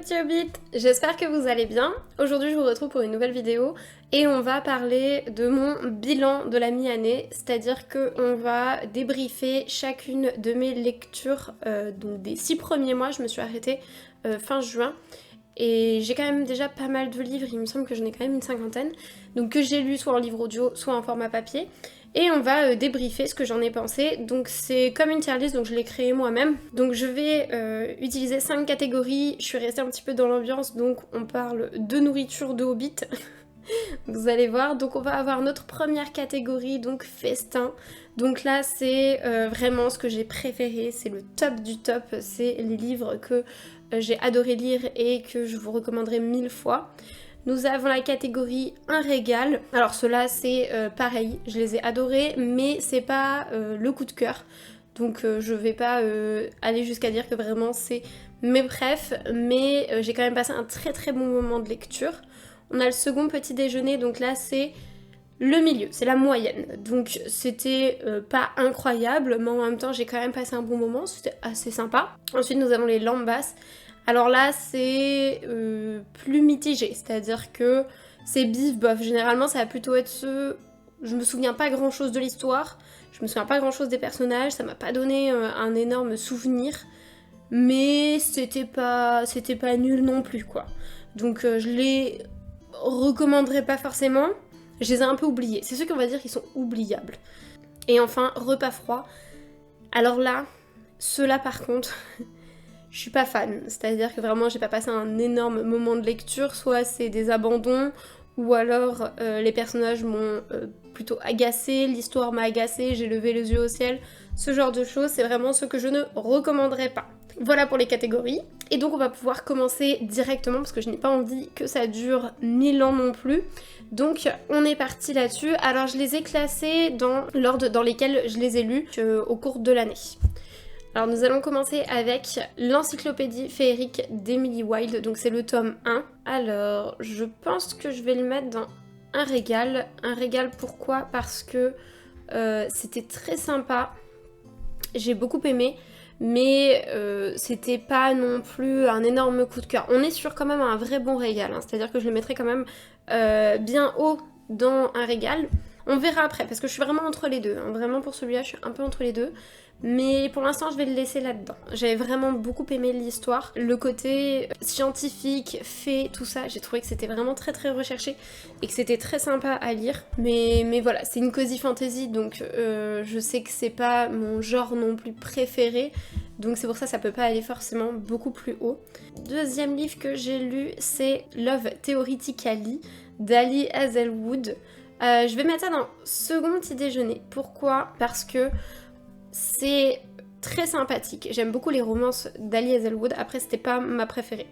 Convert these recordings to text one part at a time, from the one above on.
petits hobbits, j'espère que vous allez bien. Aujourd'hui je vous retrouve pour une nouvelle vidéo et on va parler de mon bilan de la mi-année, c'est-à-dire qu'on va débriefer chacune de mes lectures, donc des 6 premiers mois. Je me suis arrêtée fin juin et j'ai quand même déjà pas mal de livres, il me semble que j'en ai quand même une cinquantaine, donc que j'ai lu soit en livre audio, soit en format papier. Et on va débriefer ce que j'en ai pensé. Donc c'est comme une tier list, donc je l'ai créée moi-même. Donc je vais utiliser 5 catégories. Je suis restée un petit peu dans l'ambiance, donc on parle de nourriture de Hobbit. Vous allez voir. Donc on va avoir notre première catégorie, donc festin. Donc là c'est vraiment ce que j'ai préféré, c'est le top du top. C'est les livres que j'ai adoré lire et que je vous recommanderai 1000 fois. Nous avons la catégorie un régal. Alors ceux-là c'est pareil, je les ai adorés, mais c'est pas le coup de cœur. Donc je vais pas aller jusqu'à dire que vraiment c'est mes préfs, mais j'ai quand même passé un très très bon moment de lecture. On a le second petit déjeuner, donc là c'est le milieu, c'est la moyenne. Donc c'était pas incroyable, mais en même temps j'ai quand même passé un bon moment, c'était assez sympa. Ensuite nous avons les lambas. Alors là, c'est plus mitigé, c'est-à-dire que c'est bif bof. Généralement, ça va plutôt être ce... Je me souviens pas grand-chose de l'histoire, je me souviens pas grand-chose des personnages, ça m'a pas donné un énorme souvenir, mais c'était pas nul non plus, quoi. Donc je les recommanderais pas forcément, je les ai un peu oubliés. C'est ceux qu'on va dire qui sont oubliables. Et enfin, repas froid. Alors là, ceux-là par contre... Je suis pas fan, c'est-à-dire que vraiment j'ai pas passé un énorme moment de lecture, soit c'est des abandons, ou alors les personnages m'ont plutôt agacé, l'histoire m'a agacé, j'ai levé les yeux au ciel, ce genre de choses, c'est vraiment ce que je ne recommanderais pas. Voilà pour les catégories, et donc on va pouvoir commencer directement, parce que je n'ai pas envie que ça dure 1000 ans non plus. Donc on est parti là-dessus. Alors je les ai classés dans l'ordre dans lesquels je les ai lus au cours de l'année. Alors nous allons commencer avec l'encyclopédie féerique d'Emily Wilde, donc c'est le tome 1. Alors je pense que je vais le mettre dans un régal. Un régal pourquoi ? Parce que c'était très sympa, j'ai beaucoup aimé, mais c'était pas non plus un énorme coup de cœur. On est sur quand même un vrai bon régal, hein, c'est-à-dire que je le mettrai quand même bien haut dans un régal. On verra après, parce que je suis vraiment entre les deux, hein. Vraiment pour celui-là je suis un peu entre les deux. Mais pour l'instant, je vais le laisser là-dedans. J'avais vraiment beaucoup aimé l'histoire. Le côté scientifique, fait, tout ça, j'ai trouvé que c'était vraiment très très recherché et que c'était très sympa à lire. Mais voilà, c'est une cozy fantasy, donc je sais que c'est pas mon genre non plus préféré. Donc c'est pour ça peut pas aller forcément beaucoup plus haut. Deuxième livre que j'ai lu, c'est Love Theoretically d'Ali Hazelwood. Je vais mettre ça dans second petit déjeuner. Pourquoi ? Parce que c'est très sympathique. J'aime beaucoup les romances d'Ali Hazelwood. Après, c'était pas ma préférée.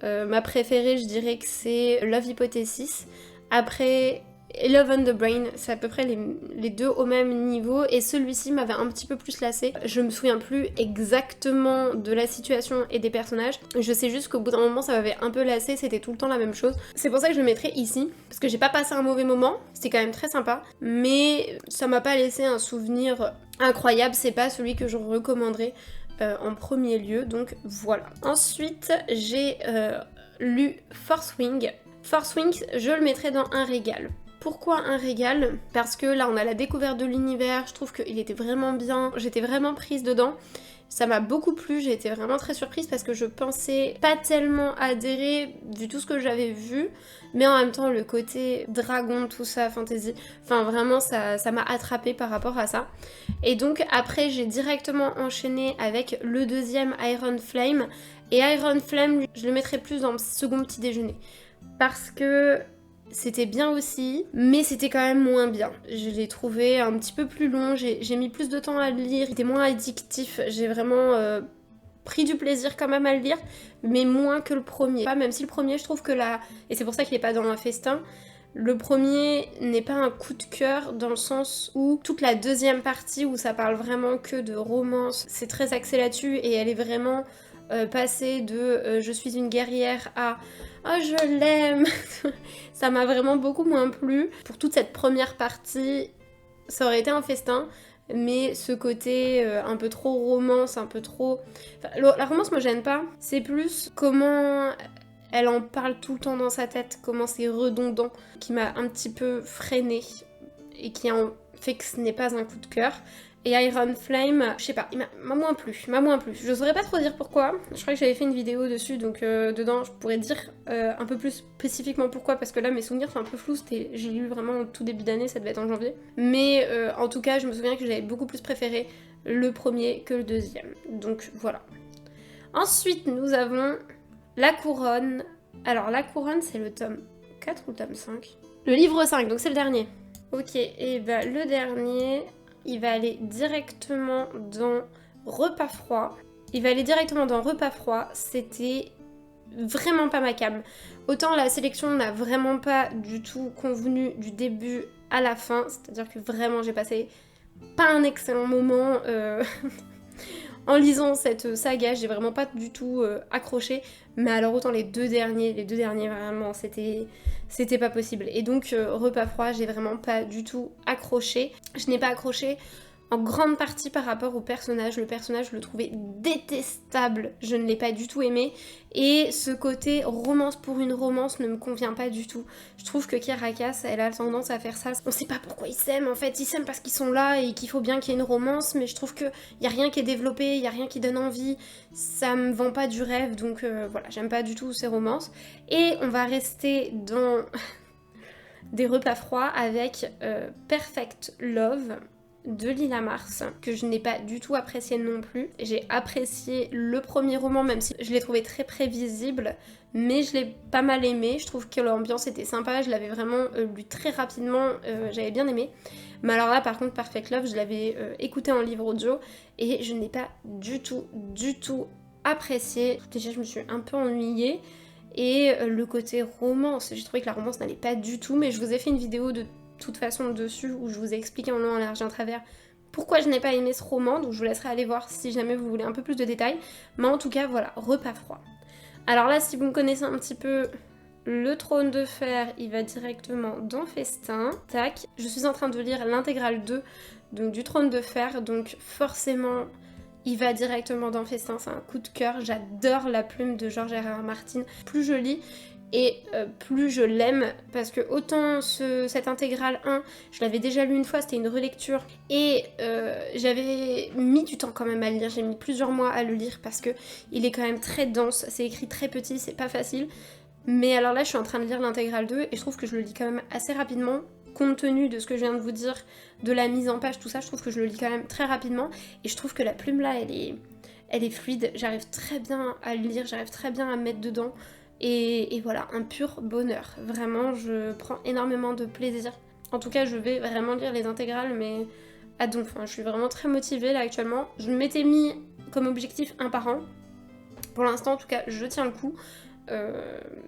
Ma préférée, je dirais que c'est Love Hypothesis. Après, Love on the Brain, c'est à peu près les deux au même niveau. Et celui-ci m'avait un petit peu plus lassée. Je me souviens plus exactement de la situation et des personnages. Je sais juste qu'au bout d'un moment, ça m'avait un peu lassée. C'était tout le temps la même chose. C'est pour ça que je le mettrais ici. Parce que j'ai pas passé un mauvais moment. C'était quand même très sympa. Mais ça m'a pas laissé un souvenir incroyable. C'est pas celui que je recommanderais en premier lieu. Donc voilà. Ensuite, j'ai lu Fourth Wing. Fourth Wing, je le mettrais dans un régal. Pourquoi un régal ? Parce que là on a la découverte de l'univers, je trouve qu'il était vraiment bien, j'étais vraiment prise dedans. Ça m'a beaucoup plu, j'ai été vraiment très surprise parce que je pensais pas tellement adhérer vu tout ce que j'avais vu, mais en même temps le côté dragon, tout ça, fantasy, enfin vraiment ça m'a attrapée par rapport à ça. Et donc après j'ai directement enchaîné avec le deuxième Iron Flame, et Iron Flame je le mettrais plus dans le second petit déjeuner. Parce que c'était bien aussi, mais c'était quand même moins bien. Je l'ai trouvé un petit peu plus long, j'ai mis plus de temps à le lire, il était moins addictif, j'ai vraiment pris du plaisir quand même à le lire, mais moins que le premier. Même si le premier, je trouve que là, et c'est pour ça qu'il est pas dans un festin, le premier n'est pas un coup de cœur dans le sens où toute la deuxième partie où ça parle vraiment que de romance, c'est très axé là-dessus et elle est vraiment passée de je suis une guerrière à oh je l'aime. Ça m'a vraiment beaucoup moins plu. Pour toute cette première partie, ça aurait été un festin, mais ce côté un peu trop romance, un peu trop... Enfin, la romance me gêne pas, c'est plus comment elle en parle tout le temps dans sa tête, comment c'est redondant, qui m'a un petit peu freinée et qui en fait que ce n'est pas un coup de cœur. Et Iron Flame, je sais pas, il m'a moins plu, Je saurais pas trop dire pourquoi, je crois que j'avais fait une vidéo dessus, donc dedans je pourrais dire un peu plus spécifiquement pourquoi, parce que là mes souvenirs sont un peu flous, j'ai lu vraiment au tout début d'année, ça devait être en janvier. Mais en tout cas, je me souviens que j'avais beaucoup plus préféré le premier que le deuxième, donc voilà. Ensuite, nous avons La Couronne. Alors La Couronne, c'est le tome 4 ou le tome 5 ? Le livre 5, donc c'est le dernier. Ok, et bah le dernier... il va aller directement dans Repas froid. C'était vraiment pas ma came. Autant la sélection n'a vraiment pas du tout convenu du début à la fin, c'est-à-dire que vraiment j'ai passé pas un excellent moment en lisant cette saga, j'ai vraiment pas du tout accroché, mais alors autant les deux derniers vraiment c'était pas possible. Et donc Repas froid, j'ai vraiment pas du tout accroché. Je n'ai pas accroché en grande partie par rapport au personnage. Le personnage, je le trouvais détestable, je ne l'ai pas du tout aimé. Et ce côté romance pour une romance ne me convient pas du tout. Je trouve que Caracal, elle a tendance à faire ça. On sait pas pourquoi ils s'aiment en fait, ils s'aiment parce qu'ils sont là et qu'il faut bien qu'il y ait une romance, mais je trouve qu'il y a rien qui est développé, il y a rien qui donne envie, ça me vend pas du rêve, donc voilà, j'aime pas du tout ces romances. Et on va rester dans des repas froids avec Perfect Love de Lila Mars, que je n'ai pas du tout apprécié non plus. J'ai apprécié le premier roman, même si je l'ai trouvé très prévisible, mais je l'ai pas mal aimé. Je trouve que l'ambiance était sympa, je l'avais vraiment lu très rapidement, j'avais bien aimé. Mais alors là, par contre, Perfect Love, je l'avais écouté en livre audio et je n'ai pas du tout apprécié. Déjà, je me suis un peu ennuyée. Et le côté romance, j'ai trouvé que la romance n'allait pas du tout, mais je vous ai fait une vidéo de toute façon dessus où je vous ai expliqué en long, en large et en travers pourquoi je n'ai pas aimé ce roman, donc je vous laisserai aller voir si jamais vous voulez un peu plus de détails. Mais en tout cas, voilà, Repas froid. Alors là, si vous me connaissez un petit peu, le Trône de Fer, il va directement dans Festin. Tac, je suis en train de lire l'intégrale 2 donc, du Trône de Fer, donc forcément... il va directement dans Festin, c'est un coup de cœur. J'adore la plume de George R.R. Martin. Plus je lis et plus je l'aime, parce que autant cette intégrale 1, je l'avais déjà lu une fois, c'était une relecture, et j'avais mis du temps quand même à le lire, j'ai mis plusieurs mois à le lire, parce que il est quand même très dense, c'est écrit très petit, c'est pas facile. Mais alors là, je suis en train de lire l'intégrale 2, et je trouve que je le lis quand même assez rapidement, compte tenu de ce que je viens de vous dire, de la mise en page, tout ça, je trouve que je le lis quand même très rapidement, et je trouve que la plume là, elle est fluide, j'arrive très bien à le lire, j'arrive très bien à me mettre dedans, et voilà, un pur bonheur. Vraiment, je prends énormément de plaisir. En tout cas, je vais vraiment lire les intégrales, mais à donf, je suis vraiment très motivée là actuellement. Je m'étais mis comme objectif un par an. Pour l'instant, en tout cas, je tiens le coup.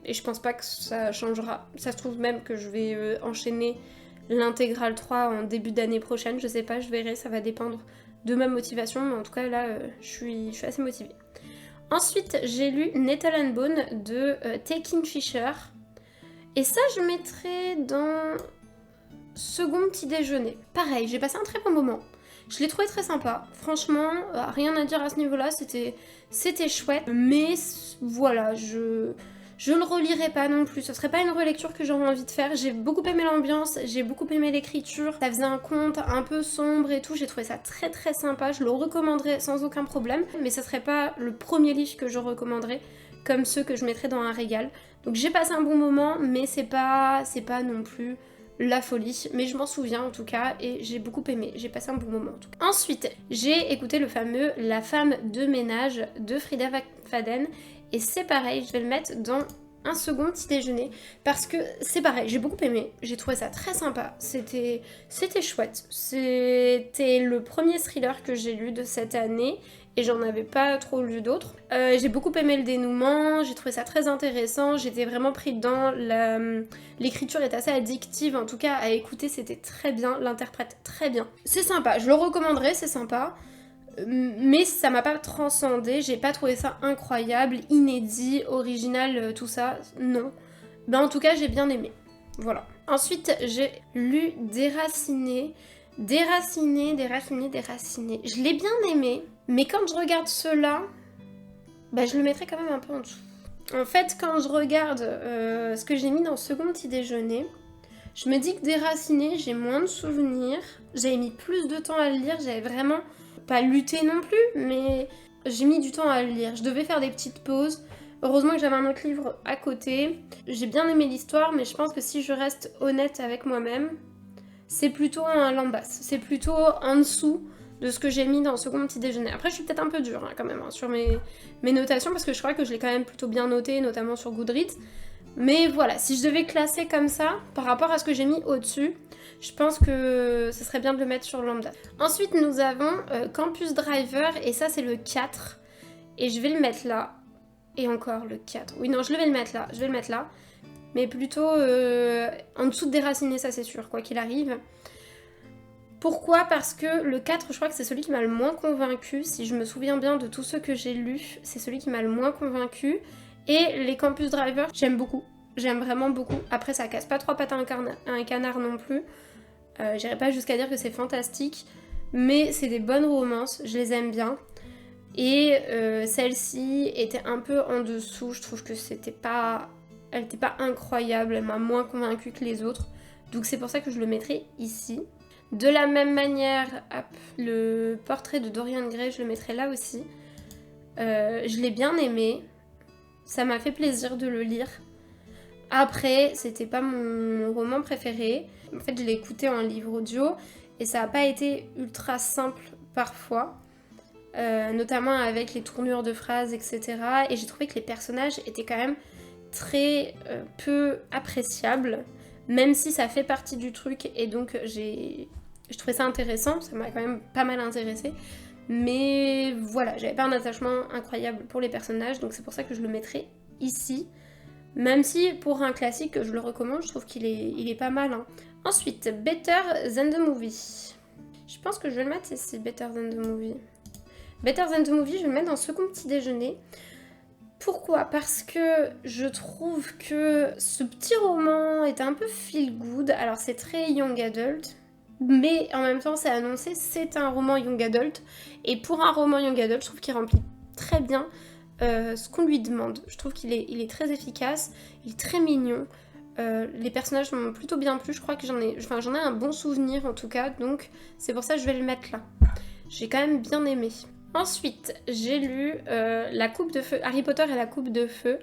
Et je pense pas que ça changera. Ça se trouve même que je vais enchaîner l'intégrale 3 en début d'année prochaine, je sais pas, je verrai, ça va dépendre de ma motivation, mais en tout cas là, je suis assez motivée. Ensuite, j'ai lu Nettle and Bone de Tekin Fisher, et ça je mettrai dans second petit déjeuner. Pareil, j'ai passé un très bon moment. Je l'ai trouvé très sympa, franchement, rien à dire à ce niveau-là, c'était chouette, mais voilà, je ne le relirai pas non plus, ce serait pas une relecture que j'aurais envie de faire. J'ai beaucoup aimé l'ambiance, j'ai beaucoup aimé l'écriture, ça faisait un conte un peu sombre et tout, j'ai trouvé ça très très sympa, je le recommanderais sans aucun problème, mais ça serait pas le premier livre que je recommanderais, comme ceux que je mettrais dans un régal. Donc j'ai passé un bon moment, mais c'est pas non plus la folie, mais je m'en souviens en tout cas, et j'ai beaucoup aimé, j'ai passé un bon moment en tout cas. Ensuite, j'ai écouté le fameux La femme de ménage de Frida McFadden, et c'est pareil, je vais le mettre dans un second petit déjeuner, parce que c'est pareil, j'ai beaucoup aimé, j'ai trouvé ça très sympa, c'était chouette, c'était le premier thriller que j'ai lu de cette année, et j'en avais pas trop lu d'autres. J'ai beaucoup aimé le dénouement, j'ai trouvé ça très intéressant, j'étais vraiment pris dedans, l'écriture est assez addictive, en tout cas à écouter c'était très bien, l'interprète très bien. C'est sympa, je le recommanderais, c'est sympa, mais ça m'a pas transcendé, j'ai pas trouvé ça incroyable, inédit, original, tout ça, non. Ben en tout cas j'ai bien aimé, voilà. Ensuite j'ai lu Déraciné Déraciné, déraciné, déraciné. Je l'ai bien aimé, mais quand je regarde ceux-là, bah je le mettrais quand même un peu en dessous. En fait, quand je regarde ce que j'ai mis dans le second petit déjeuner, je me dis que déraciné, j'ai moins de souvenirs. J'avais mis plus de temps à le lire, j'avais vraiment pas lutté non plus, mais j'ai mis du temps à le lire. Je devais faire des petites pauses. Heureusement que j'avais un autre livre à côté. J'ai bien aimé l'histoire, mais je pense que si je reste honnête avec moi-même, c'est plutôt un lambasse. C'est plutôt en dessous de ce que j'ai mis dans le second petit déjeuner. Après, je suis peut-être un peu dure quand même sur mes notations, parce que je crois que je l'ai quand même plutôt bien noté, notamment sur Goodreads. Mais voilà, si je devais classer comme ça, par rapport à ce que j'ai mis au-dessus, je pense que ce serait bien de le mettre sur lambda. Ensuite, nous avons Campus Driver, et ça, c'est le 4. Et je vais le mettre là. Et encore le 4. Oui, non, je vais le mettre là. Je vais le mettre là. Mais plutôt en dessous de déraciné, ça c'est sûr, quoi qu'il arrive. Pourquoi? Parce que le 4, je crois que c'est celui qui m'a le moins convaincu. Si je me souviens bien de tous ceux que j'ai lus, c'est celui qui m'a le moins convaincu. Et les Campus Driver, j'aime beaucoup. J'aime vraiment beaucoup. Après, ça casse pas trois pattes à un canard non plus. J'irai pas jusqu'à dire que c'est fantastique. Mais c'est des bonnes romances, je les aime bien. Et celle-ci était un peu en dessous. Je trouve que c'était pas... Elle n'était pas incroyable, elle m'a moins convaincue que les autres. Donc c'est pour ça que je le mettrai ici. De la même manière, hop, le portrait de Dorian Gray, je le mettrai là aussi. Je l'ai bien aimé. Ça m'a fait plaisir de le lire. Après, c'était pas mon roman préféré. En fait, je l'ai écouté en livre audio et ça n'a pas été ultra simple parfois. Notamment avec les tournures de phrases, etc. Et j'ai trouvé que les personnages étaient quand même très peu appréciables, même si ça fait partie du truc et donc je trouvais ça intéressant, ça m'a quand même pas mal intéressé. Mais voilà, j'avais pas un attachement incroyable pour les personnages, donc c'est pour ça que je le mettrai ici. Même si pour un classique, je le recommande, je trouve qu'il est pas mal. Hein. Ensuite, Better Than the Movie. Je pense que je vais le mettre ici, Better Than the Movie. Better Than the Movie, je vais le mettre dans le second petit déjeuner. Pourquoi? Parce que je trouve que ce petit roman est un peu feel good. Alors c'est très young adult, mais en même temps c'est annoncé, c'est un roman young adult. Et pour un roman young adult, je trouve qu'il remplit très bien ce qu'on lui demande. Je trouve qu'il est très efficace, il est très mignon. Les personnages m'ont plutôt bien plu, je crois que j'en ai un bon souvenir en tout cas, donc c'est pour ça que je vais le mettre là. J'ai quand même bien aimé. Ensuite, j'ai lu La Coupe de Feu, Harry Potter et la Coupe de Feu,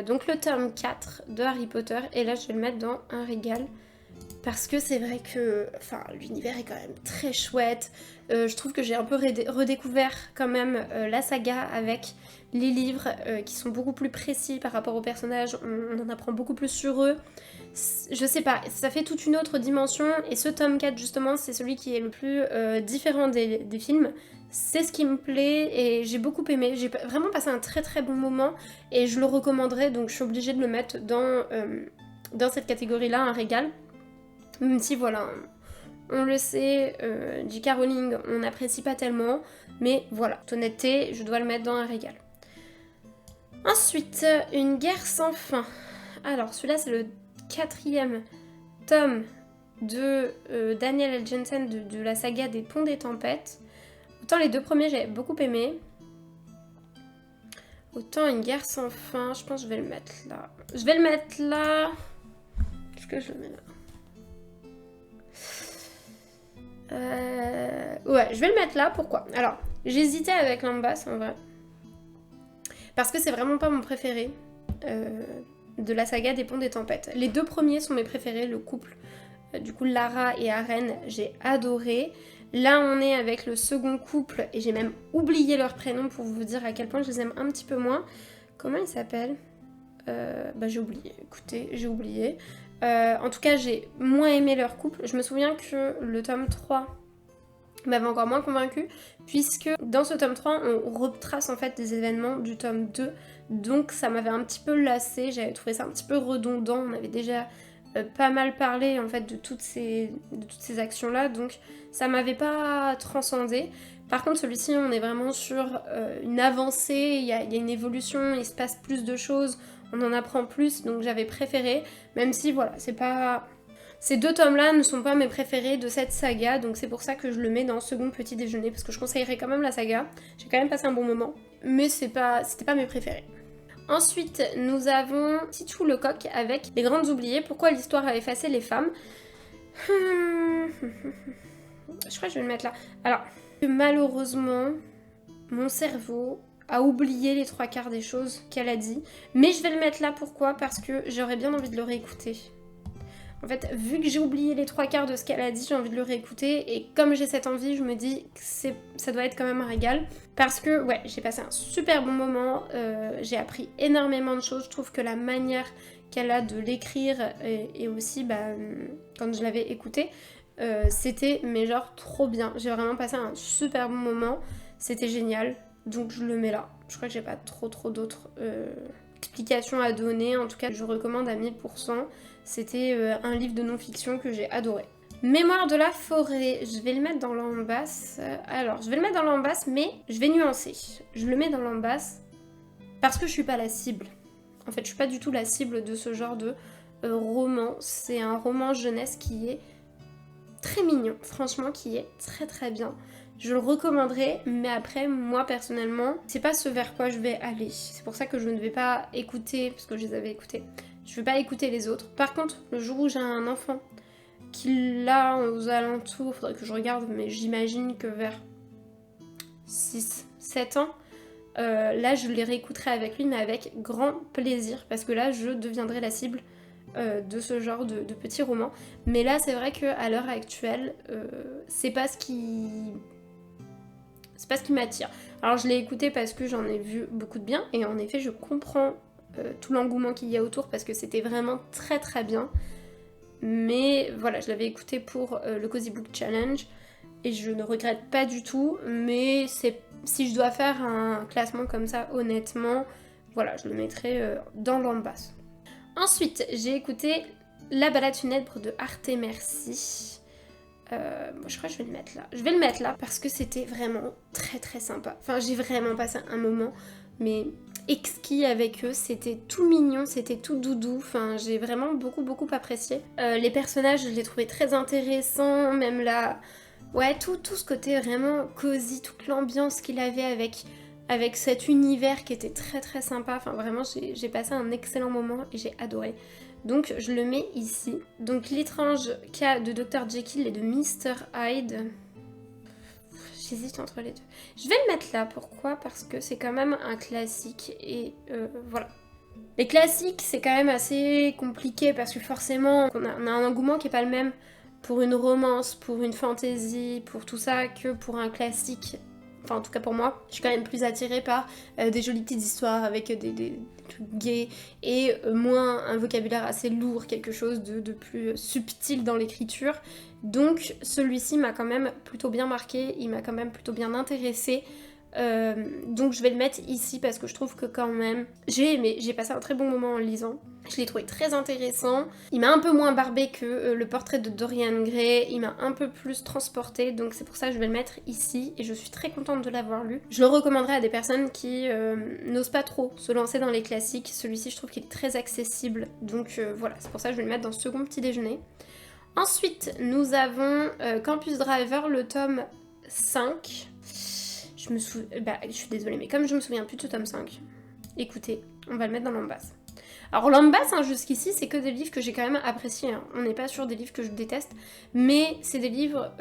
donc le tome 4 de Harry Potter, et là je vais le mettre dans un régal, parce que c'est vrai que l'univers est quand même très chouette. Je trouve que j'ai un peu redécouvert quand même la saga avec les livres qui sont beaucoup plus précis par rapport aux personnages, on en apprend beaucoup plus sur eux. Je sais pas, ça fait toute une autre dimension, et ce tome 4 justement c'est celui qui est le plus différent des films. C'est ce qui me plaît et j'ai beaucoup aimé. J'ai vraiment passé un très très bon moment et je le recommanderais, donc je suis obligée de le mettre dans cette catégorie-là, un régal. Même si voilà, on le sait, J.K. Rowling on n'apprécie pas tellement, mais voilà, toute honnêteté, je dois le mettre dans un régal. Ensuite, Une guerre sans fin. Alors celui-là c'est le 4e tome de Daniel L. Jensen de la saga des Ponts des Tempêtes. Autant les deux premiers j'avais beaucoup aimé, autant Une guerre sans fin, je pense que je vais le mettre là. Je vais le mettre là. Est-ce que je le mets là? Ouais, je vais le mettre là, pourquoi? Alors, j'hésitais avec Lambas en vrai. Parce que c'est vraiment pas mon préféré de la saga des Ponts des Tempêtes. Les deux premiers sont mes préférés, le couple. Du coup, Lara et Aren, j'ai adoré. Là, on est avec le second couple, et j'ai même oublié leur prénom pour vous dire à quel point je les aime un petit peu moins. Comment ils s'appellent? J'ai oublié, écoutez, j'ai oublié. En tout cas, j'ai moins aimé leur couple. Je me souviens que le tome 3 m'avait encore moins convaincue, puisque dans ce tome 3, on retrace en fait des événements du tome 2. Donc ça m'avait un petit peu lassée, j'avais trouvé ça un petit peu redondant. On avait déjà pas mal parlé en fait de toutes ces actions-là, donc ça m'avait pas transcendé. Par contre, celui-ci, on est vraiment sur une avancée, il y a une évolution, il se passe plus de choses, on en apprend plus, donc j'avais préféré, même si voilà, c'est pas Ces 2 tomes-là ne sont pas mes préférés de cette saga, donc c'est pour ça que je le mets dans le second petit déjeuner, parce que je conseillerais quand même la saga. J'ai quand même passé un bon moment, mais c'était pas mes préférés. Ensuite, nous avons Titou Lecoq avec Les Grandes Oubliées, pourquoi l'histoire a effacé les femmes. Je crois que je vais le mettre là. Alors, malheureusement, mon cerveau a oublié les 3/4 des choses qu'elle a dit. Mais je vais le mettre là, pourquoi? Parce que j'aurais bien envie de le réécouter. En fait, vu que j'ai oublié les 3/4 de ce qu'elle a dit, j'ai envie de le réécouter. Et comme j'ai cette envie, je me dis que ça doit être quand même un régal. Parce que, ouais, j'ai passé un super bon moment. J'ai appris énormément de choses. Je trouve que la manière qu'elle a de l'écrire et aussi, quand je l'avais écouté, c'était, mais genre, trop bien. J'ai vraiment passé un super bon moment. C'était génial. Donc je le mets là. Je crois que j'ai pas trop d'autres explications à donner. En tout cas, je recommande à 1000%. C'était un livre de non-fiction que j'ai adoré. Mémoire de la forêt, je vais le mettre dans l'ambasse. Alors, je vais le mettre dans l'ambasse, mais je vais nuancer. Je le mets dans l'ambasse parce que je suis pas la cible. En fait, je suis pas du tout la cible de ce genre de roman. C'est un roman jeunesse qui est très mignon, franchement, qui est très bien. Je le recommanderais, mais après, moi personnellement, c'est pas ce vers quoi je vais aller. C'est pour ça que je ne vais pas écouter, parce que je les avais écoutés, je vais pas écouter les autres. Par contre, le jour où j'ai un enfant qui l'a aux alentours, faudrait que je regarde, mais j'imagine que vers 6-7 ans, là je les réécouterai avec lui, mais avec grand plaisir, parce que là je deviendrai la cible de ce genre de petits romans. Mais là c'est vrai qu'à l'heure actuelle, c'est pas ce qui m'attire. Alors je l'ai écouté parce que j'en ai vu beaucoup de bien, et en effet je comprends tout l'engouement qu'il y a autour, parce que c'était vraiment très bien. Mais voilà, je l'avais écouté pour le Cozy Book Challenge, et je ne regrette pas du tout, mais si je dois faire un classement comme ça, honnêtement, voilà, je le mettrai dans l'ambasse. Ensuite, j'ai écouté La balade funèbre de Arte Merci. Je crois que je vais le mettre là. Je vais le mettre là parce que c'était vraiment très sympa. Enfin, j'ai vraiment passé un moment, mais exquis avec eux. C'était tout mignon, c'était tout doudou. Enfin, j'ai vraiment beaucoup apprécié. Les personnages, je les trouvais très intéressants. Même là, ouais, tout ce côté vraiment cosy, toute l'ambiance qu'il avait avec cet univers qui était très sympa. Enfin, vraiment, j'ai passé un excellent moment et j'ai adoré. Donc je le mets ici. Donc l'étrange cas de Dr. Jekyll et de Mr. Hyde. J'hésite entre les deux. Je vais le mettre là, pourquoi? Parce que c'est quand même un classique et voilà. Les classiques c'est quand même assez compliqué parce que forcément on a un engouement qui est pas le même pour une romance, pour une fantasy, pour tout ça que pour un classique. Enfin en tout cas pour moi, je suis quand même plus attirée par des jolies petites histoires avec des trucs gays et moins un vocabulaire assez lourd, quelque chose de plus subtil dans l'écriture. Donc celui-ci m'a quand même plutôt bien marqué, il m'a quand même plutôt bien intéressée. Donc je vais le mettre ici parce que je trouve que quand même j'ai aimé, j'ai passé un très bon moment en le lisant. Je l'ai trouvé très intéressant. Il m'a un peu moins barbé que le portrait de Dorian Gray. Il m'a un peu plus transporté, donc c'est pour ça que je vais le mettre ici et je suis très contente de l'avoir lu. Je le recommanderais à des personnes qui n'osent pas trop se lancer dans les classiques. Celui-ci je trouve qu'il est très accessible, donc voilà, c'est pour ça que je vais le mettre dans ce second petit déjeuner. Ensuite nous avons Campus Driver, le tome 5. Je suis désolée, mais comme je me souviens plus de ce tome 5, écoutez, on va le mettre dans l'ambasse. Alors l'ambasse, hein, jusqu'ici, c'est que des livres que j'ai quand même appréciés. Hein. On n'est pas sur des livres que je déteste, mais c'est des livres,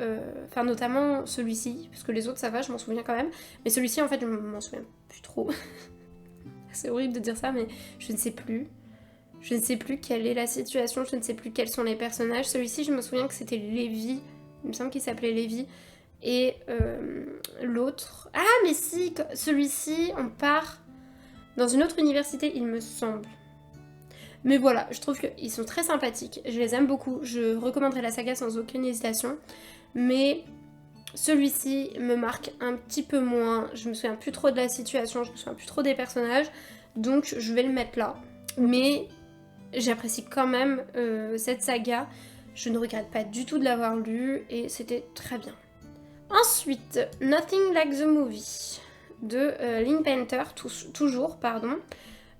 enfin notamment celui-ci, parce que les autres ça va, je m'en souviens quand même. Mais celui-ci, en fait, je m'en souviens plus trop. C'est horrible de dire ça, mais je ne sais plus. Je ne sais plus quelle est la situation, je ne sais plus quels sont les personnages. Celui-ci, je me souviens que c'était Lévi, il me semble qu'il s'appelait Lévi. Et l'autre... Ah mais si, celui-ci, on part dans une autre université, il me semble. Mais voilà, je trouve qu'ils sont très sympathiques, je les aime beaucoup, je recommanderais la saga sans aucune hésitation. Mais celui-ci me marque un petit peu moins, je me souviens plus trop de la situation, je me souviens plus trop des personnages, donc je vais le mettre là. Mais j'apprécie quand même cette saga, je ne regrette pas du tout de l'avoir lu et c'était très bien. Ensuite, Nothing Like the Movie de Lynn Painter, toujours, pardon.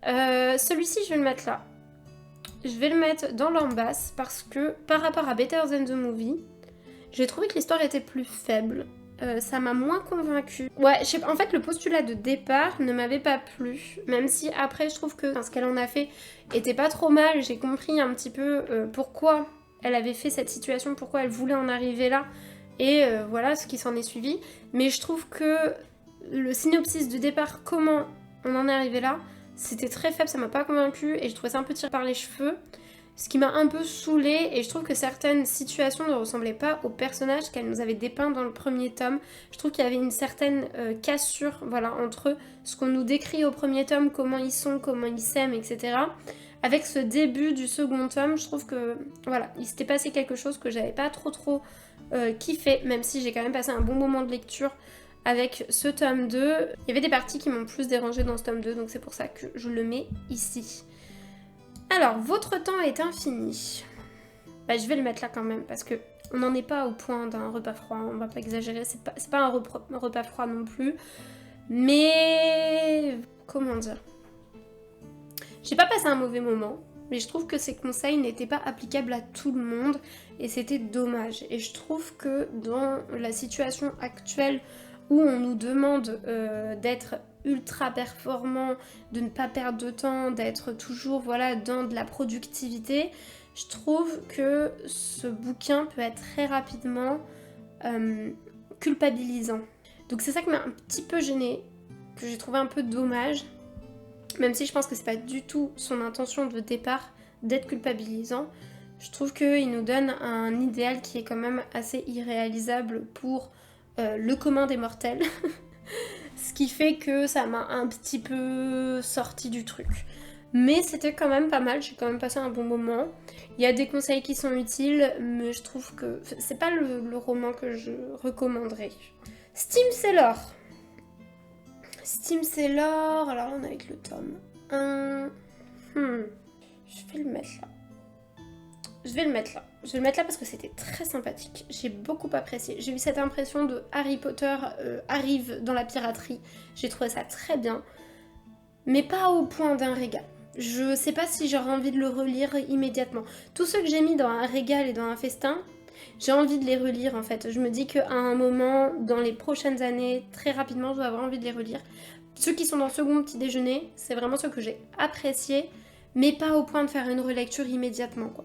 Celui-ci, je vais le mettre là. Je vais le mettre dans l'ambasse parce que par rapport à Better Than the Movie, j'ai trouvé que l'histoire était plus faible. Ça m'a moins convaincue. Ouais, je sais pas, en fait le postulat de départ ne m'avait pas plu, même si après je trouve que ce qu'elle en a fait était pas trop mal. J'ai compris un petit peu pourquoi elle avait fait cette situation, pourquoi elle voulait en arriver là, et voilà ce qui s'en est suivi. Mais je trouve que le synopsis de départ, comment on en est arrivé là, c'était très faible, ça m'a pas convaincue et je trouvais ça un peu tiré par les cheveux. Ce qui m'a un peu saoulée, et je trouve que certaines situations ne ressemblaient pas aux personnages qu'elle nous avait dépeints dans le premier tome. Je trouve qu'il y avait une certaine cassure, voilà, entre ce qu'on nous décrit au premier tome, comment ils sont, comment ils s'aiment, etc. Avec ce début du second tome, je trouve que, voilà, il s'était passé quelque chose que j'avais pas trop kiffé, même si j'ai quand même passé un bon moment de lecture avec ce tome 2. Il y avait des parties qui m'ont plus dérangé dans ce tome 2, donc c'est pour ça que je le mets ici. Alors, votre temps est infini. Bah, je vais le mettre là quand même, parce que on n'en est pas au point d'un repas froid, on va pas exagérer, c'est pas un repas froid non plus. Mais... comment dire? J'ai pas passé un mauvais moment, mais je trouve que ces conseils n'étaient pas applicables à tout le monde, et c'était dommage. Et je trouve que dans la situation actuelle où on nous demande d'être ultra performant, de ne pas perdre de temps, d'être toujours voilà, dans de la productivité, je trouve que ce bouquin peut être très rapidement culpabilisant. Donc c'est ça qui m'a un petit peu gênée, que j'ai trouvé un peu dommage, même si je pense que c'est pas du tout son intention de départ d'être culpabilisant. Je trouve qu'il nous donne un idéal qui est quand même assez irréalisable pour le commun des mortels. Ce qui fait que ça m'a un petit peu sorti du truc. Mais c'était quand même pas mal, j'ai quand même passé un bon moment. Il y a des conseils qui sont utiles, mais je trouve que c'est pas le roman que je recommanderais. Steam Sailor. Steam Sailor, alors là on est avec le tome 1. Je vais le mettre là. Je vais le mettre là parce que c'était très sympathique. J'ai beaucoup apprécié. J'ai eu cette impression de Harry Potter arrive dans la piraterie. J'ai trouvé ça très bien. Mais pas au point d'un régal. Je sais pas si j'aurais envie de le relire immédiatement. Tous ceux que j'ai mis dans un régal et dans un festin, j'ai envie de les relire en fait. Je me dis qu'à un moment, dans les prochaines années, très rapidement, je dois avoir envie de les relire. Ceux qui sont dans le second petit déjeuner, c'est vraiment ceux que j'ai appréciés, mais pas au point de faire une relecture immédiatement quoi.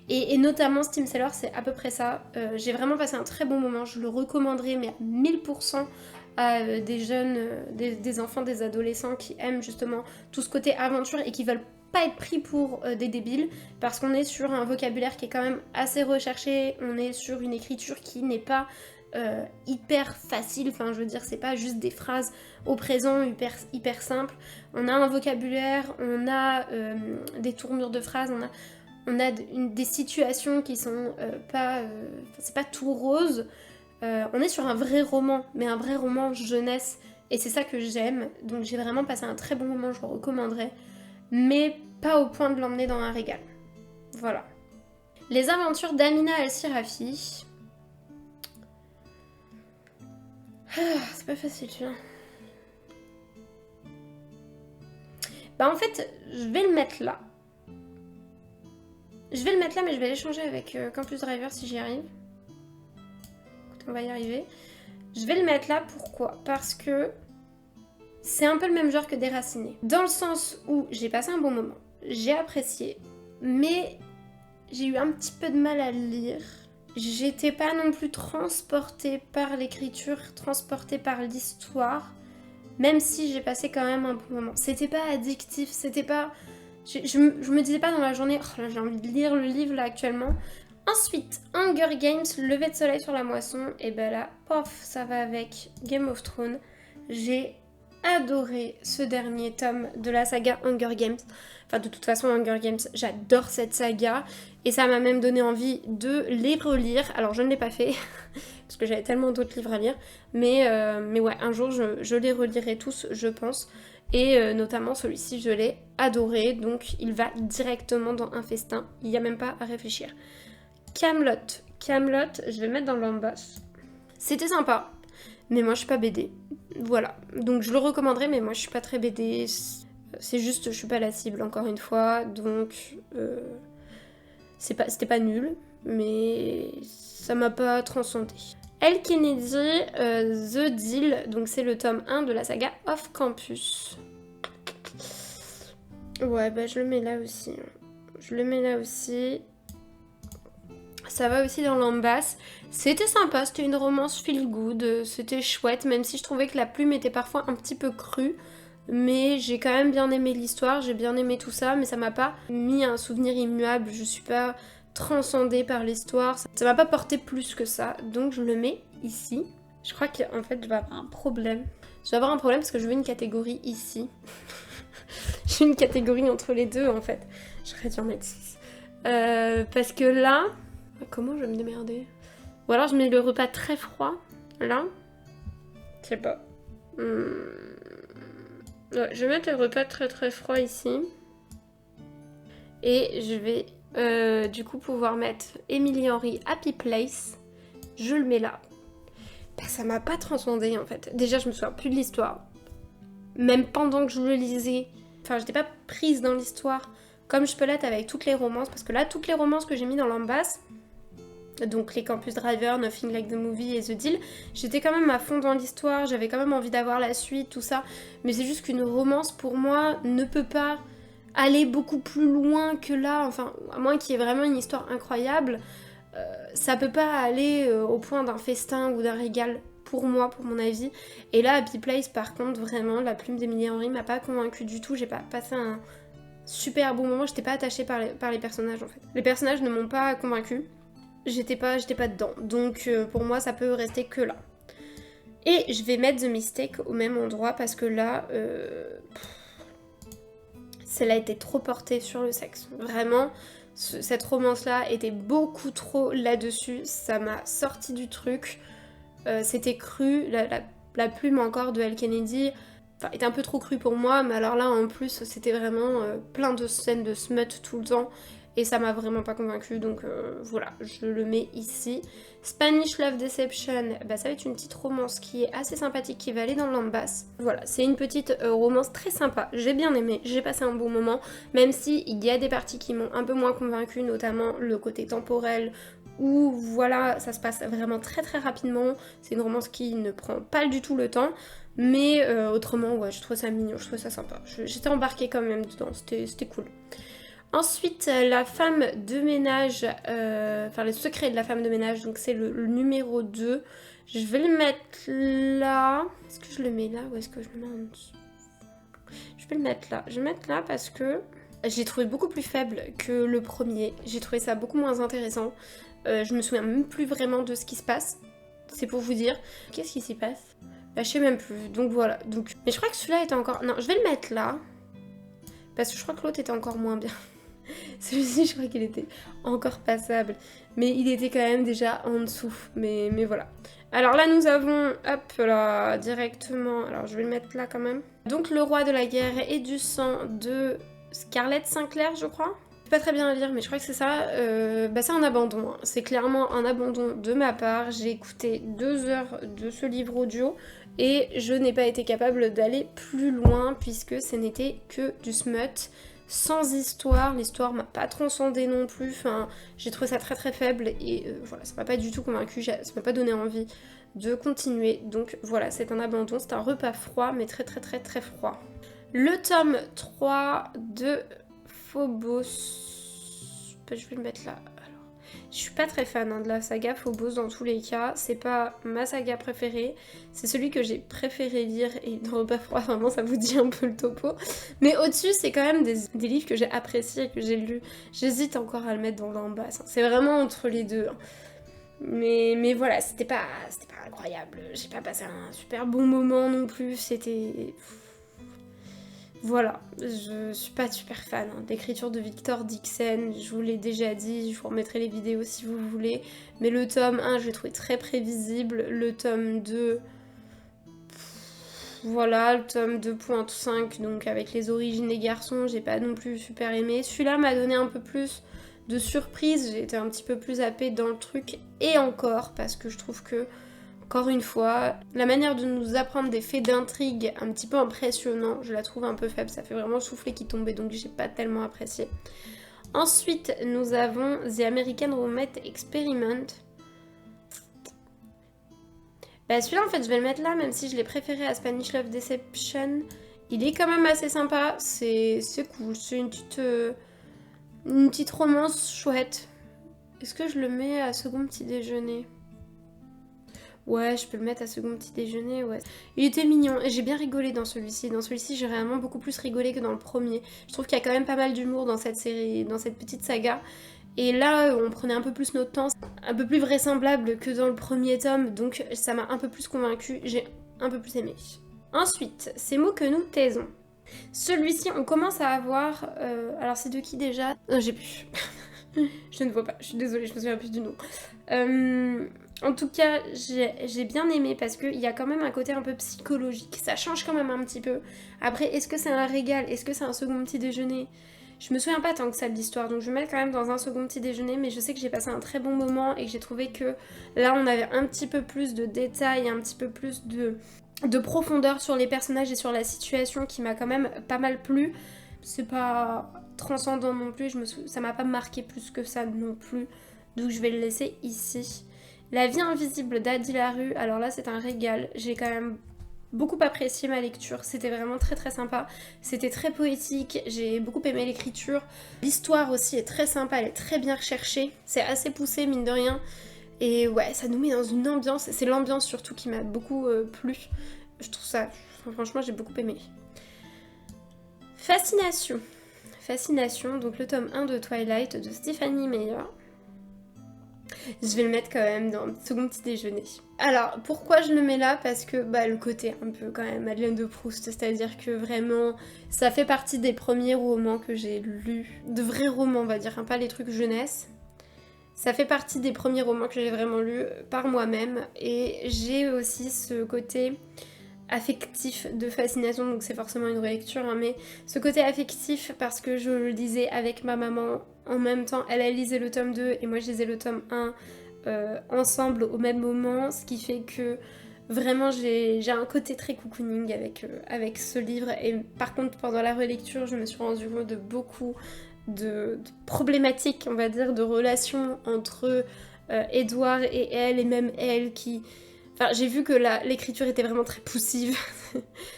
Et notamment Steam Sailor, c'est à peu près ça. J'ai vraiment passé un très bon moment, je le recommanderais mais à 1000% à des jeunes, des enfants, des adolescents qui aiment justement tout ce côté aventure et qui veulent pas être pris pour des débiles, parce qu'on est sur un vocabulaire qui est quand même assez recherché, on est sur une écriture qui n'est pas hyper facile, enfin je veux dire c'est pas juste des phrases au présent hyper simples, on a un vocabulaire, on a des tournures de phrases, on a des situations qui sont c'est pas tout rose. On est sur un vrai roman, mais un vrai roman jeunesse, et c'est ça que j'aime. Donc j'ai vraiment passé un très bon moment, je le recommanderais, mais pas au point de l'emmener dans un régal. Voilà. Les aventures d'Amina El-Sirafi. C'est pas facile, tu vois. Bah en fait, je vais le mettre là. Je vais le mettre là, mais je vais l'échanger avec Campus Driver si j'y arrive. Écoute, on va y arriver. Je vais le mettre là, pourquoi? Parce que c'est un peu le même genre que Déraciné. Dans le sens où j'ai passé un bon moment, j'ai apprécié, mais j'ai eu un petit peu de mal à le lire. J'étais pas non plus transportée par l'écriture, transportée par l'histoire, même si j'ai passé quand même un bon moment. C'était pas addictif, c'était pas... Je me disais pas dans la journée, oh là j'ai envie de lire le livre là actuellement. Ensuite, Hunger Games, lever de soleil sur la moisson, et ben là, pof, ça va avec Game of Thrones. J'ai adoré ce dernier tome de la saga Hunger Games. Enfin, de toute façon, Hunger Games, j'adore cette saga, et ça m'a même donné envie de les relire. Alors, je ne l'ai pas fait, parce que j'avais tellement d'autres livres à lire, mais ouais, un jour, je les relirai tous, je pense. Et notamment celui-ci, je l'ai adoré, donc il va directement dans un festin, il n'y a même pas à réfléchir. Camelot, je vais le mettre dans l'embasse. C'était sympa, mais moi je suis pas BD. Voilà, donc je le recommanderais, mais moi je suis pas très BD. C'est juste, je suis pas la cible encore une fois, donc c'était pas nul, mais ça m'a pas transcendé. Elle Kennedy, The Deal, donc c'est le tome 1 de la saga Off Campus. Ouais, bah je le mets là aussi. Je le mets là aussi. Ça va aussi dans l'ambasse. C'était sympa, c'était une romance feel good, c'était chouette, même si je trouvais que la plume était parfois un petit peu crue. Mais j'ai quand même bien aimé l'histoire, j'ai bien aimé tout ça, mais ça m'a pas mis un souvenir immuable, je suis pas transcendée par l'histoire, ça m'a pas porté plus que ça, donc je le mets ici. Je crois qu'en fait je vais avoir un problème. Je vais avoir un problème parce que je veux une catégorie ici. J'ai une catégorie entre les deux en fait. J'aurais dû en mettre 6. Parce que là... Comment je vais me démerder? Ou alors je mets le repas très froid, là. Je sais pas. Ouais, je vais mettre le repas très très froid ici. Et je vais du coup pouvoir mettre Emily Henry Happy Place. Je le mets là. Bah, ça m'a pas transcendé en fait. Déjà je me souviens plus de l'histoire. Même pendant que je le lisais. Enfin j'étais pas prise dans l'histoire comme je peux l'être avec toutes les romances. Parce que là toutes les romances que j'ai mis dans l'ambasse, donc les Campus Driver, Nothing Like the Movie et The Deal, j'étais quand même à fond dans l'histoire, j'avais quand même envie d'avoir la suite, tout ça, mais c'est juste qu'une romance pour moi ne peut pas aller beaucoup plus loin que là, enfin à moins qu'il y ait vraiment une histoire incroyable, ça peut pas aller au point d'un festin ou d'un régal pour moi, pour mon avis. Et là Happy Place par contre vraiment la plume d'Emily Henry m'a pas convaincue du tout, j'ai pas passé un super bon moment, j'étais pas attachée par les personnages en fait. Les personnages ne m'ont pas convaincue. J'étais pas dedans, donc pour moi ça peut rester que là. Et je vais mettre The Mistake au même endroit parce que là, celle-là était trop portée sur le sexe. Vraiment, cette romance-là était beaucoup trop là-dessus, ça m'a sorti du truc. C'était cru, la plume encore de Elle Kennedy était un peu trop crue pour moi, mais alors là en plus c'était vraiment plein de scènes de smut tout le temps. Et ça m'a vraiment pas convaincue, donc voilà, je le mets ici. Spanish Love Deception, bah, ça va être une petite romance qui est assez sympathique, qui va aller dans l'ambasse. Voilà, c'est une petite romance très sympa, j'ai bien aimé, j'ai passé un bon moment, même si il y a des parties qui m'ont un peu moins convaincue, notamment le côté temporel, où voilà, ça se passe vraiment très très rapidement. C'est une romance qui ne prend pas du tout le temps. Mais autrement, ouais, je trouve ça mignon, je trouve ça sympa. J'étais embarquée quand même dedans, c'était cool. Ensuite, la femme de ménage, enfin le secret de la femme de ménage, donc c'est le numéro 2. Je vais le mettre là. Est-ce que je le mets là ou est-ce que je le mets en dessous? Je vais le mettre là. Je vais le mettre là parce que je l'ai trouvé beaucoup plus faible que le premier. J'ai trouvé ça beaucoup moins intéressant. Je me souviens même plus vraiment de ce qui se passe. C'est pour vous dire. Qu'est-ce qui s'y passe? Bah, je sais même plus. Donc voilà. Mais je crois que celui-là était encore... Non, je vais le mettre là. Parce que je crois que l'autre était encore moins bien. Celui-ci, je crois qu'il était encore passable. Mais il était quand même déjà en dessous. Mais voilà. Alors là, nous avons, hop là, directement... Alors, je vais le mettre là quand même. Donc, Le Roi de la Guerre et du Sang de Scarlett Sinclair, je crois. C'est pas très bien à lire, mais je crois que c'est ça. Bah, c'est un abandon. Hein. C'est clairement un abandon de ma part. J'ai écouté 2 heures de ce livre audio et je n'ai pas été capable d'aller plus loin puisque ce n'était que du smut. Sans histoire, l'histoire m'a pas transcendée non plus, enfin, j'ai trouvé ça très très faible et voilà, ça m'a pas du tout convaincue, ça m'a pas donné envie de continuer, donc voilà, c'est un abandon, c'est un repas froid, mais très très très très froid. Le tome 3 de Phobos, je vais le mettre là. Je suis pas très fan hein, de la saga Phobos dans tous les cas, c'est pas ma saga préférée, c'est celui que j'ai préféré lire et dans Repas froid, vraiment ça vous dit un peu le topo. Mais au-dessus c'est quand même des livres que j'ai appréciés et que j'ai lus, j'hésite encore à le mettre dans l'ambasse, hein. C'est vraiment entre les deux. Hein. Mais voilà, c'était pas incroyable, j'ai pas passé un super bon moment non plus, c'était... Voilà, je suis pas super fan hein, d'écriture de Victor Dixon, je vous l'ai déjà dit, je vous remettrai les vidéos si vous voulez, mais le tome 1 je l'ai trouvé très prévisible, le tome 2, voilà, le tome 2.5, donc avec les origines des garçons, j'ai pas non plus super aimé, celui-là m'a donné un peu plus de surprise, j'ai été un petit peu plus happée dans le truc, et encore, parce que je trouve que Encore une fois, la manière de nous apprendre des faits d'intrigue un petit peu impressionnants, je la trouve un peu faible, ça fait vraiment souffler qui tombait, donc j'ai pas tellement apprécié. Ensuite, nous avons The American Roommate Experiment. Bah celui-là en fait je vais le mettre là, même si je l'ai préféré à Spanish Love Deception. Il est quand même assez sympa, c'est cool, c'est une petite romance chouette. Est-ce que je le mets à second petit déjeuner? Ouais, je peux le mettre à second petit déjeuner, ouais. Il était mignon et j'ai bien rigolé dans celui-ci. Dans celui-ci, j'ai vraiment beaucoup plus rigolé que dans le premier. Je trouve qu'il y a quand même pas mal d'humour dans cette série, dans cette petite saga. Et là, on prenait un peu plus notre temps, un peu plus vraisemblable que dans le premier tome, donc ça m'a un peu plus convaincue, j'ai un peu plus aimé. Ensuite, ces mots que nous taisons. Celui-ci, on commence à avoir... alors c'est de qui déjà? Non, j'ai plus. Je ne vois pas, je suis désolée, je me souviens plus du nom. En tout cas, j'ai bien aimé parce qu'il y a quand même un côté un peu psychologique. Ça change quand même un petit peu. Après, est-ce que c'est un régal? Est-ce que c'est un second petit déjeuner? Je me souviens pas tant que ça de l'histoire, donc je vais mettre quand même dans un second petit déjeuner, mais je sais que j'ai passé un très bon moment et que j'ai trouvé que là, on avait un petit peu plus de détails, un petit peu plus de profondeur sur les personnages et sur la situation qui m'a quand même pas mal plu. C'est pas transcendant non plus, ça m'a pas marqué plus que ça non plus, donc je vais le laisser ici. La vie invisible d'Adi Larue, alors là c'est un régal, j'ai quand même beaucoup apprécié ma lecture, c'était vraiment très très sympa, c'était très poétique, j'ai beaucoup aimé l'écriture, l'histoire aussi est très sympa, elle est très bien recherchée, c'est assez poussé mine de rien, et ouais ça nous met dans une ambiance, c'est l'ambiance surtout qui m'a beaucoup plu, je trouve ça, franchement j'ai beaucoup aimé. Fascination. Fascination, donc le tome 1 de Twilight de Stephanie Meyer. Je vais le mettre quand même dans le second petit déjeuner. Alors, pourquoi je le mets là? Parce que le côté un peu quand même Madeleine de Proust, c'est-à-dire que vraiment, ça fait partie des premiers romans que j'ai lus, de vrais romans on va dire, hein, pas les trucs jeunesse. Ça fait partie des premiers romans que j'ai vraiment lus par moi-même, et j'ai aussi ce côté affectif de Fascination, donc c'est forcément une relecture, hein, mais ce côté affectif parce que je le lisais avec ma maman en même temps, elle lisait le tome 2 et moi je lisais le tome 1 ensemble au même moment, ce qui fait que vraiment j'ai un côté très cocooning avec ce livre, et par contre pendant la relecture je me suis rendu compte de beaucoup de problématiques, on va dire, de relations entre Edward et elle, et même elle qui... Enfin, j'ai vu que l'écriture était vraiment très poussive.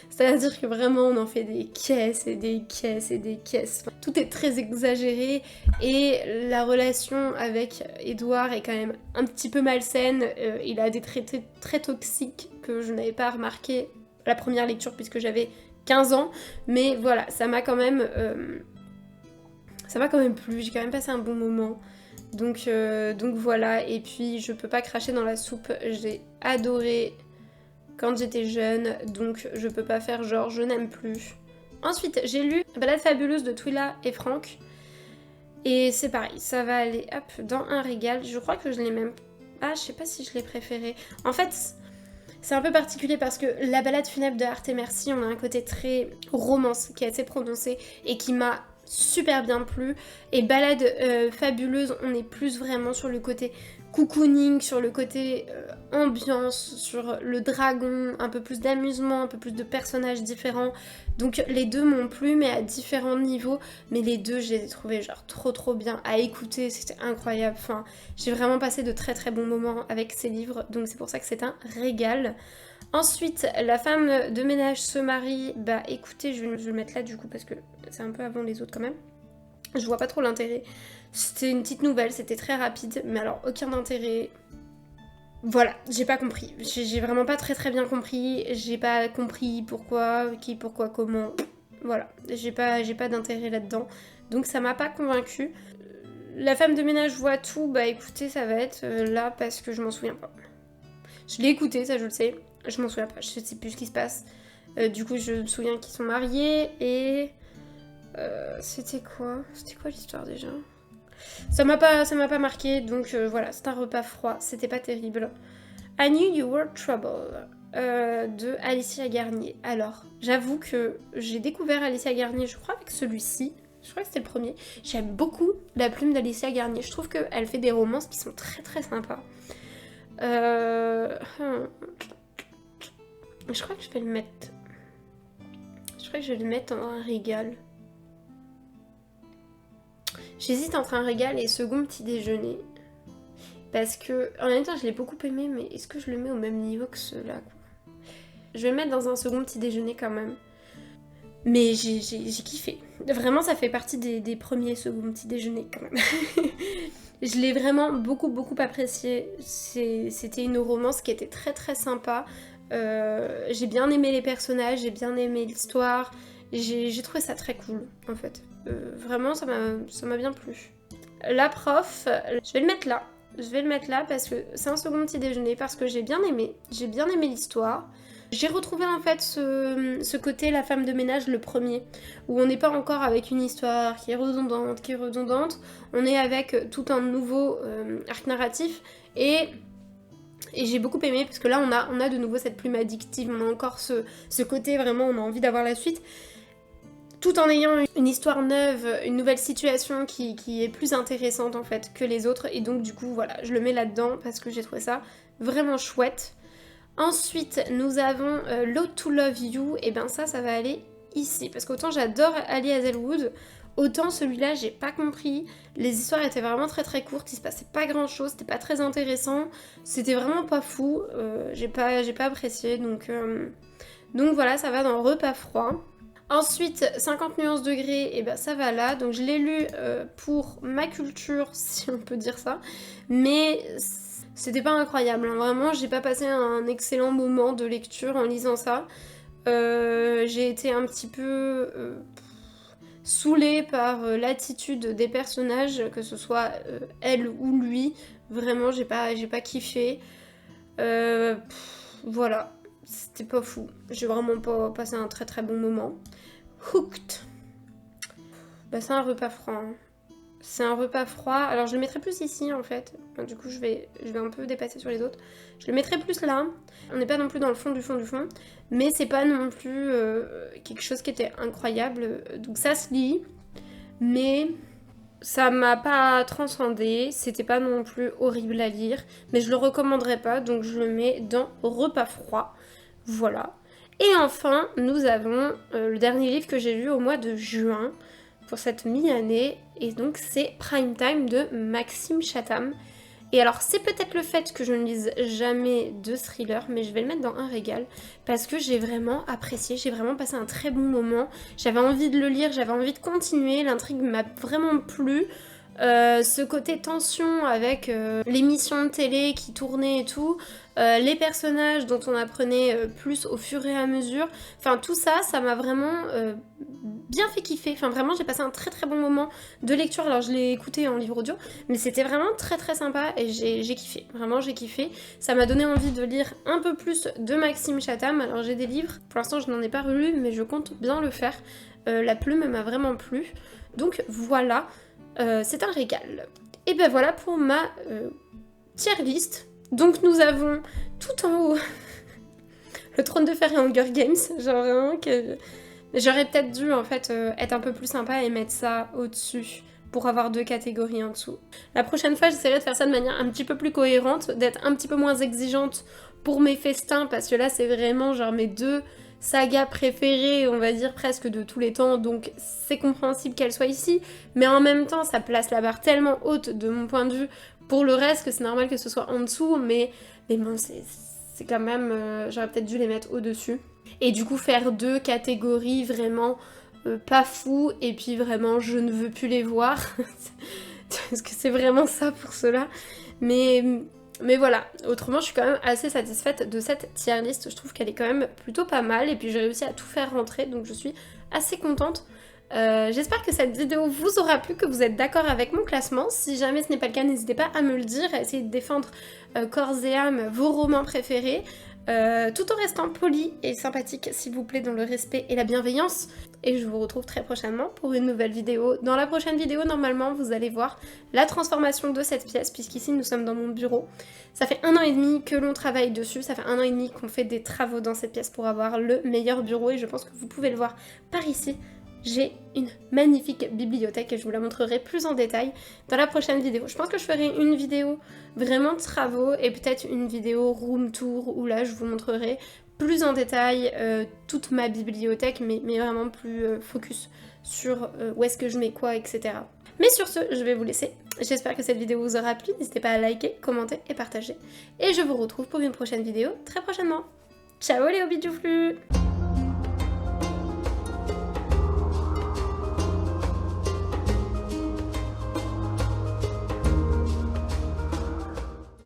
C'est-à-dire que vraiment, on en fait des caisses et des caisses et des caisses. Enfin, tout est très exagéré et la relation avec Edward est quand même un petit peu malsaine. Il a des traits très, très toxiques que je n'avais pas remarqué à la première lecture puisque j'avais 15 ans. Mais voilà, ça m'a quand même plu. J'ai quand même passé un bon moment. Donc voilà, et puis je peux pas cracher dans la soupe, j'ai adoré quand j'étais jeune, donc je peux pas faire genre je n'aime plus. Ensuite, j'ai lu Balade fabuleuse de Twila et Franck, et c'est pareil, ça va aller hop dans un régal, je crois que je l'ai même... Ah, je sais pas si je l'ai préféré. En fait, c'est un peu particulier parce que la balade funèbre de Arte Merci, on a un côté très romance qui est assez prononcé et qui m'a super bien plu, et balade fabuleuse, on est plus vraiment sur le côté cocooning, sur le côté ambiance, sur le dragon, un peu plus d'amusement, un peu plus de personnages différents, donc les deux m'ont plu mais à différents niveaux, mais les deux je les ai trouvés genre trop bien à écouter, c'était incroyable, enfin j'ai vraiment passé de très très bons moments avec ces livres, donc c'est pour ça que c'est un régal. Ensuite, la femme de ménage se marie. Bah écoutez, je vais le mettre là du coup parce que c'est un peu avant les autres quand même. Je vois pas trop l'intérêt. C'était une petite nouvelle, c'était très rapide, mais alors aucun intérêt. Voilà, j'ai pas compris. J'ai vraiment pas très bien compris. J'ai pas compris pourquoi, qui, pourquoi, comment. Voilà, j'ai pas d'intérêt là-dedans. Donc ça m'a pas convaincue. La femme de ménage voit tout. Bah écoutez, ça va être là parce que je m'en souviens pas. Je l'ai écouté, ça je le sais. Je m'en souviens pas, je sais plus ce qui se passe. Du coup, je me souviens qu'ils sont mariés et... C'était quoi l'histoire déjà? Ça m'a pas marqué, donc voilà, c'est un repas froid, c'était pas terrible. I Knew You Were Trouble de Alicia Garnier. Alors, j'avoue que j'ai découvert Alicia Garnier, je crois, avec celui-ci. Je crois que c'était le premier. J'aime beaucoup la plume d'Alicia Garnier. Je trouve qu'elle fait des romances qui sont très très sympas. Je crois que je vais le mettre... Je crois que je vais le mettre en un régal. J'hésite entre un régal et second petit déjeuner. Parce que, en même temps, je l'ai beaucoup aimé, mais est-ce que je le mets au même niveau que ceux-là, quoi? Je vais le mettre dans un second petit déjeuner quand même. Mais j'ai kiffé. Vraiment, ça fait partie des premiers seconds petits déjeuners quand même. Je l'ai vraiment beaucoup apprécié. C'était une romance qui était très très sympa. J'ai bien aimé les personnages, j'ai bien aimé l'histoire. J'ai trouvé ça très cool en fait. Vraiment, ça m'a bien plu. La prof, je vais le mettre là. Je vais le mettre là parce que c'est un second petit déjeuner, parce que j'ai bien aimé l'histoire. J'ai retrouvé en fait ce côté la femme de ménage, le premier, où on n'est pas encore avec une histoire qui est redondante, on est avec tout un nouveau arc narratif et j'ai beaucoup aimé parce que là on a de nouveau cette plume addictive, on a encore ce côté vraiment, on a envie d'avoir la suite, tout en ayant une histoire neuve, une nouvelle situation qui est plus intéressante en fait que les autres, et donc du coup voilà, je le mets là-dedans parce que j'ai trouvé ça vraiment chouette. Ensuite, nous avons Load to Love You, et ben ça va aller ici, parce qu'autant j'adore Ali Hazelwood, autant celui-là j'ai pas compris, les histoires étaient vraiment très très courtes, il se passait pas grand chose, c'était pas très intéressant, c'était vraiment pas fou, j'ai pas apprécié, donc voilà, ça va dans Repas froid. Ensuite, 50 nuances degrés, et ben ça va là, donc je l'ai lu pour ma culture, si on peut dire ça, mais c'était pas incroyable, hein. Vraiment j'ai pas passé un excellent moment de lecture en lisant ça. J'ai été un petit peu saoulée par l'attitude des personnages, que ce soit elle ou lui. Vraiment j'ai pas kiffé. Voilà, c'était pas fou. J'ai vraiment pas passé un très très bon moment. Hooked. Bah c'est un repas froid, hein. C'est un repas froid. Alors je le mettrai plus ici en fait. Du coup je vais un peu dépasser sur les autres. Je le mettrai plus là. On n'est pas non plus dans le fond du fond. Mais c'est pas non plus quelque chose qui était incroyable. Donc ça se lit. Mais ça m'a pas transcendé. C'était pas non plus horrible à lire. Mais je le recommanderais pas. Donc je le mets dans repas froid. Voilà. Et enfin nous avons le dernier livre que j'ai lu au mois de juin. Pour cette mi-année, et donc c'est Prime Time de Maxime Chatham. Et alors c'est peut-être le fait que je ne lise jamais de thriller, mais je vais le mettre dans un régal, parce que j'ai vraiment apprécié, j'ai vraiment passé un très bon moment, j'avais envie de le lire, j'avais envie de continuer, l'intrigue m'a vraiment plu. Ce côté tension avec l'émission de télé qui tournait et tout, les personnages dont on apprenait plus au fur et à mesure, enfin tout ça, ça m'a vraiment bien fait kiffer, enfin vraiment j'ai passé un très très bon moment de lecture. Alors je l'ai écouté en livre audio, mais c'était vraiment très très sympa et j'ai kiffé, vraiment j'ai kiffé. Ça m'a donné envie de lire un peu plus de Maxime Chatham. Alors j'ai des livres, pour l'instant je n'en ai pas relu, mais je compte bien le faire. La plume m'a vraiment plu, donc voilà. C'est un régal. Et ben voilà pour ma tier list. Donc nous avons tout en haut le Trône de Fer et Hunger Games. Genre vraiment que j'aurais peut-être dû en fait être un peu plus sympa et mettre ça au-dessus pour avoir deux catégories en dessous. La prochaine fois j'essaierai de faire ça de manière un petit peu plus cohérente, d'être un petit peu moins exigeante pour mes festins, parce que là c'est vraiment genre mes deux saga préférée, on va dire presque de tous les temps, donc c'est compréhensible qu'elle soit ici, mais en même temps ça place la barre tellement haute de mon point de vue pour le reste que c'est normal que ce soit en dessous, mais bon c'est quand même, j'aurais peut-être dû les mettre au-dessus. Et du coup faire deux catégories vraiment pas fou, et puis vraiment je ne veux plus les voir, parce que c'est vraiment ça pour cela, mais voilà, autrement je suis quand même assez satisfaite de cette tier list, je trouve qu'elle est quand même plutôt pas mal, et puis j'ai réussi à tout faire rentrer, donc je suis assez contente. J'espère que cette vidéo vous aura plu, que vous êtes d'accord avec mon classement. Si jamais ce n'est pas le cas, n'hésitez pas à me le dire, à essayer de défendre corps et âme vos romans préférés, tout en restant poli et sympathique s'il vous plaît, dans le respect et la bienveillance. Et je vous retrouve très prochainement pour une nouvelle vidéo. Dans la prochaine vidéo, normalement, vous allez voir la transformation de cette pièce, puisqu'ici nous sommes dans mon bureau. Ça fait 1 an et demi que l'on travaille dessus, ça fait 1 an et demi qu'on fait des travaux dans cette pièce pour avoir le meilleur bureau, et je pense que vous pouvez le voir par ici. j'ai une magnifique bibliothèque et je vous la montrerai plus en détail dans la prochaine vidéo. Je pense que je ferai une vidéo vraiment de travaux et peut-être une vidéo room tour où là je vous montrerai plus en détail toute ma bibliothèque, mais vraiment plus focus sur où est-ce que je mets quoi, etc. Mais sur ce, je vais vous laisser. J'espère que cette vidéo vous aura plu. N'hésitez pas à liker, commenter et partager. Et je vous retrouve pour une prochaine vidéo très prochainement. Ciao les hobbies du flux!